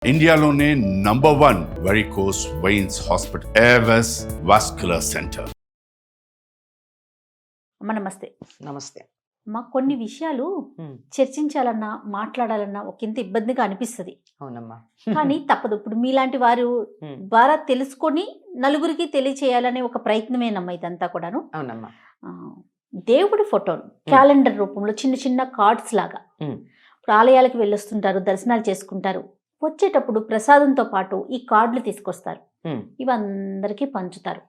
ఇండియాలోనే #1 varicose veins hospital Avis vascular centre. అమ్మ నమస్తే. నమస్తే. మా కొన్ని విషయాలు చర్చించాలన్నా మాట్లాడాలన్నా ఒకంత ఇబ్బందిగా అనిపిస్తుంది. అవునమ్మా. కానీ తప్పదు. ఇప్పుడు మీలాంటి వారు ద్వారా తెలుసుకొని నలుగురికి తెలియచేయాలనే ఒక ప్రయత్నమేనమ్మా ఇదంతా కూడాను. అవునమ్మా. దేవుడి ఫోటోలు క్యాలెండర్ రూపంలో చిన్న చిన్న కార్డ్స్ లాగా ఇప్పుడు ఆలయాలకు వెళ్ళొస్తుంటారు, దర్శనాలు చేసుకుంటారు. వచ్చేటప్పుడు ప్రసాదంతో పాటు ఈ కార్డులు తీసుకొస్తారు. ఇవి అందరికీ పంచుతారు.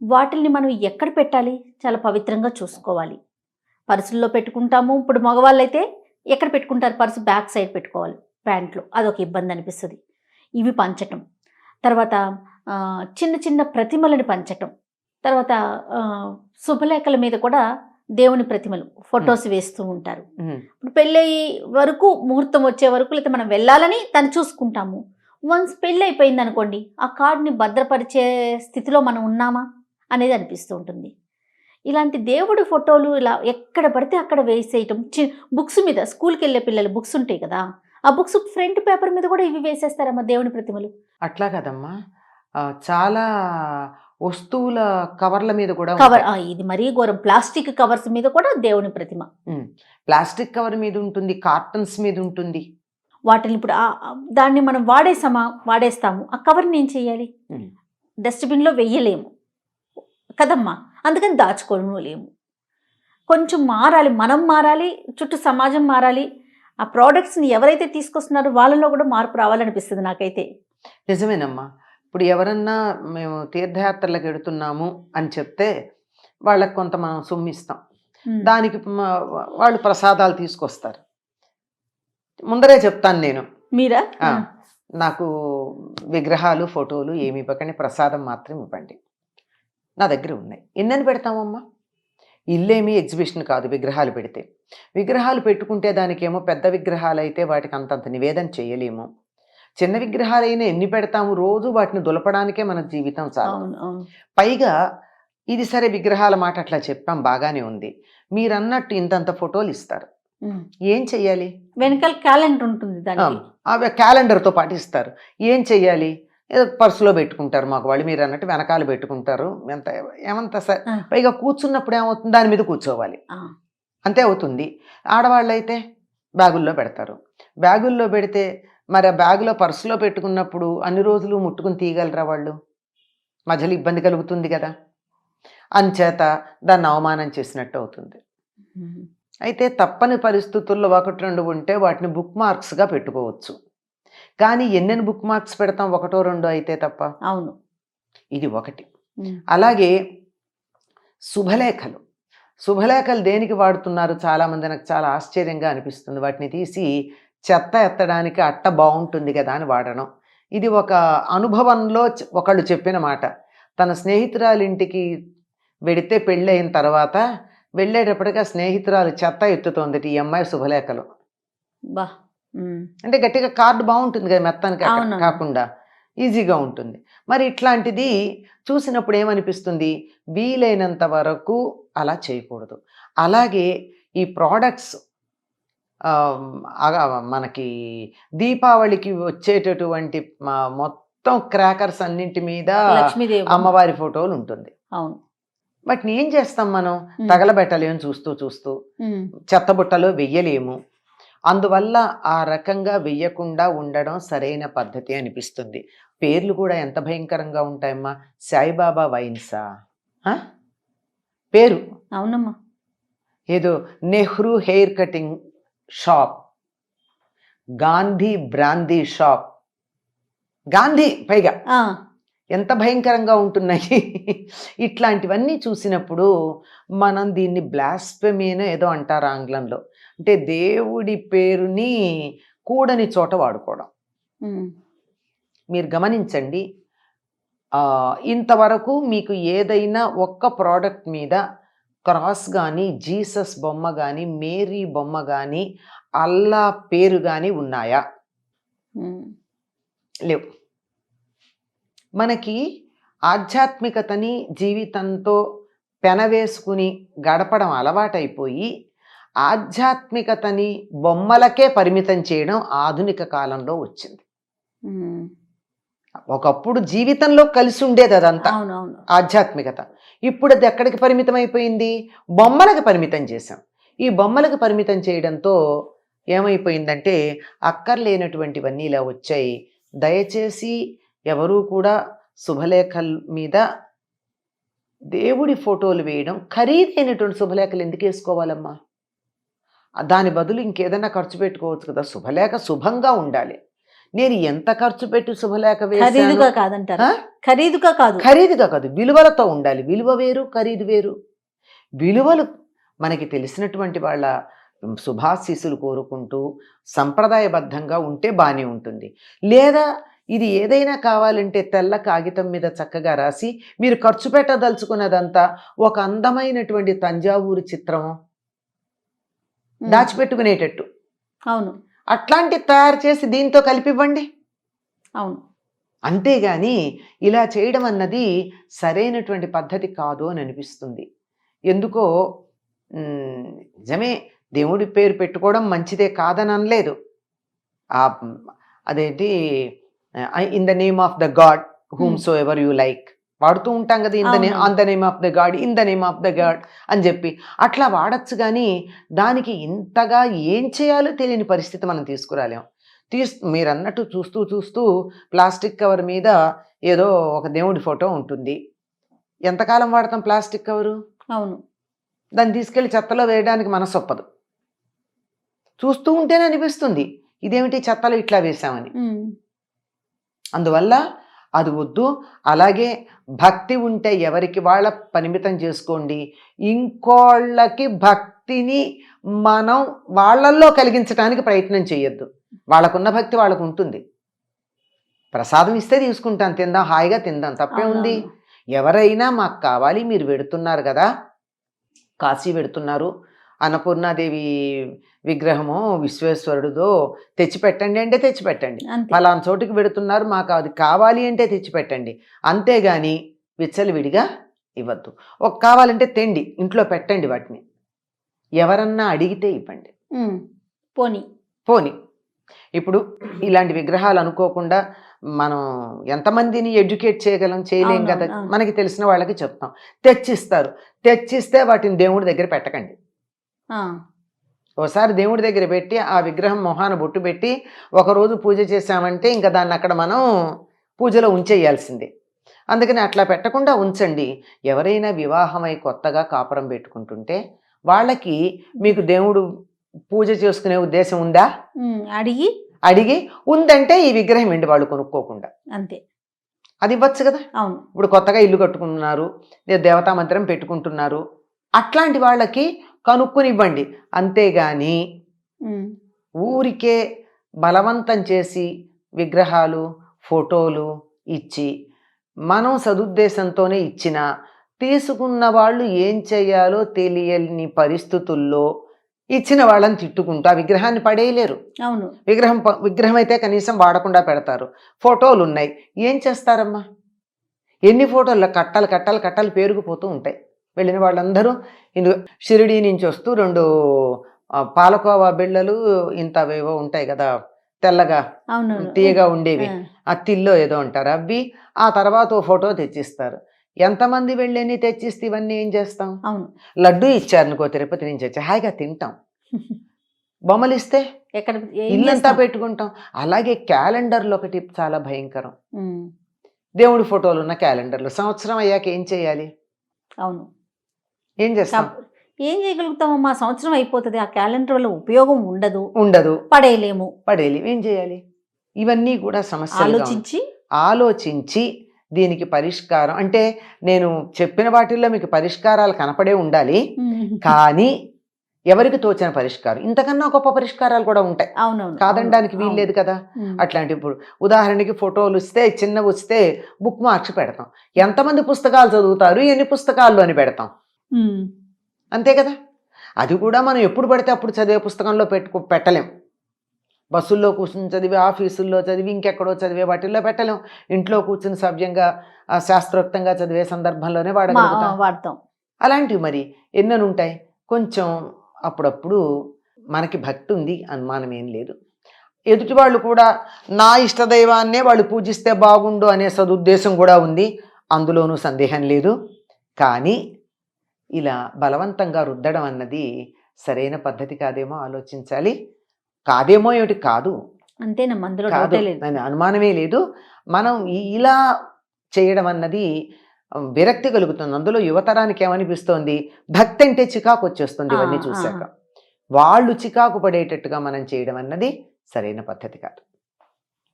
వాటిల్ని మనం ఎక్కడ పెట్టాలి? చాలా పవిత్రంగా చూసుకోవాలి. పర్సుల్లో పెట్టుకుంటాము. ఇప్పుడు మగవాళ్ళు అయితే ఎక్కడ పెట్టుకుంటారు? పర్సు బ్యాక్ సైడ్ పెట్టుకోవాలి, ప్యాంట్లో. అదొక ఇబ్బంది అనిపిస్తుంది. ఇవి పంచటం, తర్వాత చిన్న చిన్న ప్రతిమలని పంచటం, తర్వాత శుభలేఖల మీద కూడా దేవుని ప్రతిమలు ఫొటోస్ వేస్తూ ఉంటారు. ఇప్పుడు పెళ్ళయి వరకు, ముహూర్తం వచ్చే వరకు, లేకపోతే మనం వెళ్ళాలని తను చూసుకుంటాము. వన్స్ పెళ్ళి అయిపోయింది అనుకోండి, ఆ కార్డుని భద్రపరిచే స్థితిలో మనం ఉన్నామా అనేది అనిపిస్తూ ఉంటుంది. ఇలాంటి దేవుడి ఫోటోలు ఇలా ఎక్కడ పడితే అక్కడ వేసేయటం. బుక్స్ మీద, స్కూల్కి వెళ్ళే పిల్లలు బుక్స్ ఉంటాయి కదా, ఆ బుక్స్ ఫ్రంట్ పేపర్ మీద కూడా ఇవి వేసేస్తారమ్మా దేవుని ప్రతిమలు. అట్లా కదమ్మా, చాలా వస్తువుల కవర్ల మీద కూడా కవర్, ఇది మరీ ఘోరం. ప్లాస్టిక్ కవర్స్ మీద కూడా దేవుని ప్రతిమ. ప్లాస్టిక్ కవర్ మీద ఉంటుంది, కార్టన్స్ మీద ఉంటుంది. వాటిని ఇప్పుడు దాన్ని మనం వాడేస్తాము. ఆ కవర్ని ఏం చేయాలి? డస్ట్బిన్లో వెయ్యలేము కదమ్మా. అందుకని దాచుకోలేము. కొంచెం మారాలి, మనం మారాలి, చుట్టూ సమాజం మారాలి. ఆ ప్రోడక్ట్స్ని ఎవరైతే తీసుకొస్తున్నారో వాళ్ళలో కూడా మార్పు రావాలనిపిస్తుంది నాకైతే. నిజమేనమ్మా. ఇప్పుడు ఎవరన్నా మేము తీర్థయాత్రలకు వెడుతున్నాము అని చెప్తే వాళ్ళకి కొంత మనం సొమ్మిస్తాం. దానికి వాళ్ళు ప్రసాదాలు తీసుకొస్తారు. ముందరే చెప్తాను నేను, మీరా నాకు విగ్రహాలు ఫోటోలు ఏమి ఇవ్వకండి, ప్రసాదం మాత్రం ఇవ్వండి. నా దగ్గర ఉన్నాయి. ఎన్నని పెడతామమ్మా? ఇల్లేమీ ఎగ్జిబిషన్ కాదు. విగ్రహాలు పెడితే, విగ్రహాలు పెట్టుకుంటే దానికేమో పెద్ద విగ్రహాలు అయితే వాటికి అంతంత నివేదన చేయలేము. చిన్న విగ్రహాలైనా ఎన్ని పెడతాము? రోజు వాటిని దులపడానికే మన జీవితం చాలు. పైగా ఇది సరే, విగ్రహాల మాట అట్లా చెప్పాం, బాగానే ఉంది. మీరు అన్నట్టు ఇంతంత ఫోటోలు ఇస్తారు, ఏం చెయ్యాలి? వెనకాల క్యాలెండర్ ఉంటుంది, అవి క్యాలెండర్తో పాటు ఇస్తారు. ఏం చెయ్యాలి? ఏదో పర్సులో పెట్టుకుంటారు మాకు వాళ్ళు, మీరు అన్నట్టు వెనకాల పెట్టుకుంటారు. ఏమంత సరే. పైగా కూర్చున్నప్పుడు ఏమవుతుంది? దాని మీద కూర్చోవాలి, అంతే అవుతుంది. ఆడవాళ్ళు అయితే బ్యాగుల్లో పెడతారు. బ్యాగుల్లో పెడితే మరి ఆ బ్యాగులో పర్సులో పెట్టుకున్నప్పుడు అన్ని రోజులు ముట్టుకుని తీయగలరా వాళ్ళు? మధ్యలో ఇబ్బంది కలుగుతుంది కదా. అంచేత దాన్ని అవమానం చేసినట్టు అవుతుంది. అయితే తప్పని పరిస్థితుల్లో 1-2 ఉంటే వాటిని బుక్ మార్క్స్గా పెట్టుకోవచ్చు. కానీ ఎన్నెన్ని బుక్ మార్క్స్ పెడతాం? 1-2 అయితే తప్ప. అవును, ఇది ఒకటి. అలాగే శుభలేఖలు. శుభలేఖలు దేనికి వాడుతున్నారు? చాలామంది, నాకు చాలా ఆశ్చర్యంగా అనిపిస్తుంది. వాటిని తీసి చెత్త ఎత్తడానికి అట్ట బాగుంటుంది కదా అని వాడడం. ఇది ఒక అనుభవంలో ఒకళ్ళు చెప్పిన మాట. తన స్నేహితురాలి ఇంటికి వెడితే పెళ్ళి అయిన తర్వాత వెళ్ళేటప్పటికి ఆ స్నేహితురాలు చెత్త ఎత్తుతోంది ఈ అమ్మాయి శుభలేఖలు. అంటే గట్టిగా కార్డు బాగుంటుంది కదా, మెత్తానికి కాకుండా ఈజీగా ఉంటుంది. మరి ఇట్లాంటిది చూసినప్పుడు ఏమనిపిస్తుంది? వీలైనంత వరకు అలా చేయకూడదు. అలాగే ఈ ప్రోడక్ట్స్, మనకి దీపావళికి వచ్చేటటువంటి మొత్తం క్రాకర్స్ అన్నింటి మీద అమ్మవారి ఫోటోలు ఉంటుంది. అవును. వాటిని ఏం చేస్తాం మనం? తగలబెట్టలేము, చూస్తూ చెత్తబుట్టలో వెయ్యలేము. అందువల్ల ఆ రకంగా వెయ్యకుండా ఉండడం సరైన పద్ధతి అనిపిస్తుంది. పేర్లు కూడా ఎంత భయంకరంగా ఉంటాయమ్మా. సాయిబాబా వైన్సా పేరు? అవునమ్మా. ఏదో Nehru hair cutting shop, Gandhi brandy shop, Gandhi పైగా ఎంత భయంకరంగా ఉంటున్నాయి. ఇట్లాంటివన్నీ చూసినప్పుడు మనం దీన్ని బ్లాస్ఫెమీనో ఏదో అంటారు ఆంగ్లంలో. అంటే దేవుడి పేరుని కూడని చోట వాడుకోవడం. మీరు గమనించండి, ఇంతవరకు మీకు ఏదైనా ఒక్క ప్రోడక్ట్ మీద క్రాస్ కానీ, జీసస్ బొమ్మ కానీ, మేరీ బొమ్మ కానీ, అల్లా పేరు కానీ ఉన్నాయా? లేవు. మనకి ఆధ్యాత్మికతని జీవితంతో పెనవేసుకుని గడపడం అలవాటైపోయి ఆధ్యాత్మికతని బొమ్మలకే పరిమితం చేయడం ఆధునిక కాలంలో వచ్చింది. ఉమ్. ఒకప్పుడు జీవితంలో కలిసి ఉండేది అదంతా అవునవును. ఆధ్యాత్మికత. ఇప్పుడు అది ఎక్కడికి పరిమితం అయిపోయింది? బొమ్మలకు పరిమితం చేశాం. ఈ బొమ్మలకు పరిమితం చేయడంతో ఏమైపోయిందంటే అక్కర్లేనటువంటివన్నీ ఇలా వచ్చాయి. దయచేసి ఎవరూ కూడా శుభలేఖల మీద దేవుడి ఫోటోలు వేయడం, ఖరీదైనటువంటి శుభలేఖలు ఎందుకు వేసుకోవాలమ్మా? దాని బదులు ఇంకేదైనా ఖర్చు పెట్టుకోవచ్చు కదా. శుభలేఖ శుభంగా ఉండాలి. నేను ఎంత ఖర్చు పెట్టి శుభలేఖ వేశాను? ఖరీదుగా కాదంటారు. ఖరీదుగా కాదు, ఖరీదుగా కాదు, విలువలతో ఉండాలి. విలువ వేరు, ఖరీదు వేరు. విలువలు మనకి తెలిసినటువంటి వాళ్ళ శుభాశీస్సులు కోరుకుంటూ సంప్రదాయబద్ధంగా ఉంటే బాగానే ఉంటుంది. లేదా ఇది ఏదైనా కావాలంటే తెల్ల కాగితం మీద చక్కగా రాసి మీరు ఖర్చు పెట్టదలుచుకున్నదంతా ఒక అందమైనటువంటి తంజావూరు చిత్రము దాచిపెట్టుకునేటట్టు అవును, అట్లాంటి తయారు చేసి దీంతో కలిపివ్వండి. అవును. అంతేగాని ఇలా చేయడం అన్నది సరైనటువంటి పద్ధతి కాదు అని అనిపిస్తుంది. ఎందుకో నిజమే, దేవుడి పేరు పెట్టుకోవడం మంచిదే కాదని అనలేదు. అదేంటి in the name of the God whom so ever you like వాడుతూ ఉంటాం కదా. On the name of the God, in the name of the God అని చెప్పి అట్లా వాడచ్చు. కానీ దానికి ఇంతగా ఏం చేయాలో తెలియని పరిస్థితి మనం తీసుకురాలేం. మీరు అన్నట్టు చూస్తూ చూస్తూ ప్లాస్టిక్ కవర్ మీద ఏదో ఒక దేవుడి ఫోటో ఉంటుంది. ఎంతకాలం వాడతాం ప్లాస్టిక్ కవరు? అవును. దాన్ని తీసుకెళ్ళి చెత్తలో వేయడానికి మనసు ఒప్పదు. చూస్తూ ఉంటేనే అనిపిస్తుంది ఇదేమిటి చెత్తలో ఇట్లా వేసామని. అందువల్ల అది వద్దు. అలాగే భక్తి ఉంటే ఎవరికి వాళ్ళ పరిమితం చేసుకోండి. ఇంకోళ్ళకి భక్తిని మనం వాళ్ళల్లో కలిగించడానికి ప్రయత్నం చేయొద్దు. వాళ్ళకున్న భక్తి వాళ్ళకు ఉంటుంది. ప్రసాదం ఇస్తే తీసుకుంటాం, తిందాం, హాయిగా తిందాం, తప్పే ఉంది. ఎవరైనా మాకు కావాలి, మీరు వెడుతున్నారు కదా, కాశీ వెడుతున్నారు, అన్నపూర్ణాదేవి విగ్రహమో విశ్వేశ్వరుడిదో తెచ్చిపెట్టండి అంటే తెచ్చిపెట్టండి. ఫలానా చోటుకి వెడుతున్నారు, మాకు అది కావాలి అంటే తెచ్చిపెట్టండి. అంతేగాని విచ్చలవిడిగా ఇవ్వద్దు. ఒక కావాలంటే తెండి, ఇంట్లో పెట్టండి. వాటిని ఎవరన్నా అడిగితే ఇవ్వండి. పోనీ పోనీ ఇప్పుడు ఇలాంటి విగ్రహాలు అనుకోకుండా మనం ఎంతమందిని ఎడ్యుకేట్ చేయగలం? చేయలేం కదా. మనకి తెలిసిన వాళ్ళకి చెప్తాం, తెచ్చిస్తే వాటిని దేవుడి దగ్గర పెట్టకండి. ఒకసారి దేవుడి దగ్గర పెట్టి ఆ విగ్రహం మొహాన బొట్టు పెట్టి ఒకరోజు పూజ చేశామంటే ఇంకా దాన్ని అక్కడ మనం పూజలో ఉంచేయాల్సిందే. అందుకని అట్లా పెట్టకుండా ఉంచండి. ఎవరైనా వివాహమై కొత్తగా కాపురం పెట్టుకుంటుంటే వాళ్ళకి మీకు దేవుడు పూజ చేసుకునే ఉద్దేశం ఉందా? అడిగి ఉందంటే ఈ విగ్రహం ఏంటి వాళ్ళు కొనుక్కోకుండా అంతే, అది ఇవ్వచ్చు కదా. అవును. ఇప్పుడు కొత్తగా ఇల్లు కట్టుకుంటున్నారు, దేవతా మందిరం పెట్టుకుంటున్నారు, అట్లాంటి వాళ్ళకి కనుక్కుని ఇవ్వండి. అంతేగాని ఊరికే బలవంతం చేసి విగ్రహాలు ఫోటోలు ఇచ్చి మనం సదుద్దేశంతోనే ఇచ్చినా తీసుకున్న వాళ్ళు ఏం చేయాలో తెలియని పరిస్థితుల్లో ఇచ్చిన వాళ్ళని తిట్టుకుంటూ ఆ విగ్రహాన్ని పడేయలేరు. అవును. విగ్రహం అయితే కనీసం వాడకుండా పెడతారు. ఫోటోలు ఉన్నాయి, ఏం చేస్తారమ్మా? ఎన్ని ఫోటోల్లో కట్టలు పేరుకుపోతూ ఉంటాయి. వెళ్ళిన వాళ్ళందరూ షిరిడీ నుంచి వస్తూ 2 పాలకోవా బిళ్ళలు ఇంతవేవో ఉంటాయి కదా, తెల్లగా తీయగా ఉండేవి, అత్తిల్లో ఏదో ఉంటారు అవి. ఆ తర్వాత ఓ ఫోటో తెచ్చిస్తారు. ఎంతమంది వెళ్ళని తెచ్చిస్తే ఇవన్నీ ఏం చేస్తాం? అవును. లడ్డు ఇచ్చారనుకో తిరుపతి నుంచి వచ్చి హాయిగా తింటాం. బొమ్మలు ఇస్తే ఇల్లంతా పెట్టుకుంటాం. అలాగే క్యాలెండర్లు ఒకటి చాలా భయంకరం. దేవుడి ఫోటోలు ఉన్న క్యాలెండర్లు సంవత్సరం అయ్యాక ఏం చేయాలి? అవును, ఏం చేస్తాం? ఏం చేయగలుగుతామమ్మా? సంవత్సరం అయిపోతుంది, ఆ క్యాలెండర్ వల్ల ఉపయోగం ఉండదు, పడేయలేము. ఏం చేయాలి? ఇవన్నీ కూడా సమస్యలు. ఆలోచించి దీనికి పరిష్కారం అంటే నేను చెప్పిన వాటిల్లో మీకు పరిష్కారాలు కనపడే ఉండాలి. కానీ ఎవరికి తోచిన పరిష్కారం, ఇంతకన్నా గొప్ప పరిష్కారాలు కూడా ఉంటాయి, కాదనడానికి వీల్లేదు కదా. అట్లాంటి ఇప్పుడు ఉదాహరణకి ఫోటోలు ఇస్తే చిన్నవి వస్తే బుక్ మార్క్స్ పెడతాం. ఎంతమంది పుస్తకాలు చదువుతారు, ఎన్ని పుస్తకాలు అని పెడతాం, అంతే కదా. అది కూడా మనం ఎప్పుడు పడితే అప్పుడు చదివే పుస్తకంలో పెట్టలేం. బస్సుల్లో కూర్చుని చదివి, ఆఫీసుల్లో చదివి, ఇంకెక్కడో చదివే వాటిల్లో పెట్టలేం. ఇంట్లో కూర్చుని సవ్యంగా శాస్త్రోక్తంగా చదివే సందర్భంలోనే వాడతాం. అలాంటివి మరి ఎన్నెన్ని ఉంటాయి. కొంచెం అప్పుడప్పుడు మనకి భక్తి ఉంది, అనుమానం ఏం లేదు. ఎదుటి వాళ్ళు కూడా నా ఇష్టదైవాన్నే వాళ్ళు పూజిస్తే బాగుండు అనే సదుద్దేశం కూడా ఉంది, అందులోనూ సందేహం లేదు. కానీ ఇలా బలవంతంగా రుద్దడం అన్నది సరైన పద్ధతి కాదేమో ఆలోచించాలి. కాదేమో ఏమిటి, కాదు, అంతేనమ్మా, అందులో కాదు డౌటే లేదు. అని అనుమానమే లేదు. మనం ఇలా చేయడం అన్నది విరక్తి కలుగుతుంది. అందులో యువతరానికి ఏమనిపిస్తోంది, భక్తి అంటే చికాకు వచ్చేస్తుంది ఇవన్నీ చూశాక. వాళ్ళు చికాకు పడేటట్టుగా మనం చేయడం అన్నది సరైన పద్ధతి కాదు.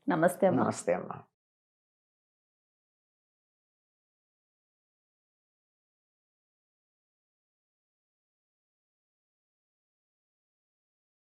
నమస్తే అమ్మా. నమస్తే అమ్మా.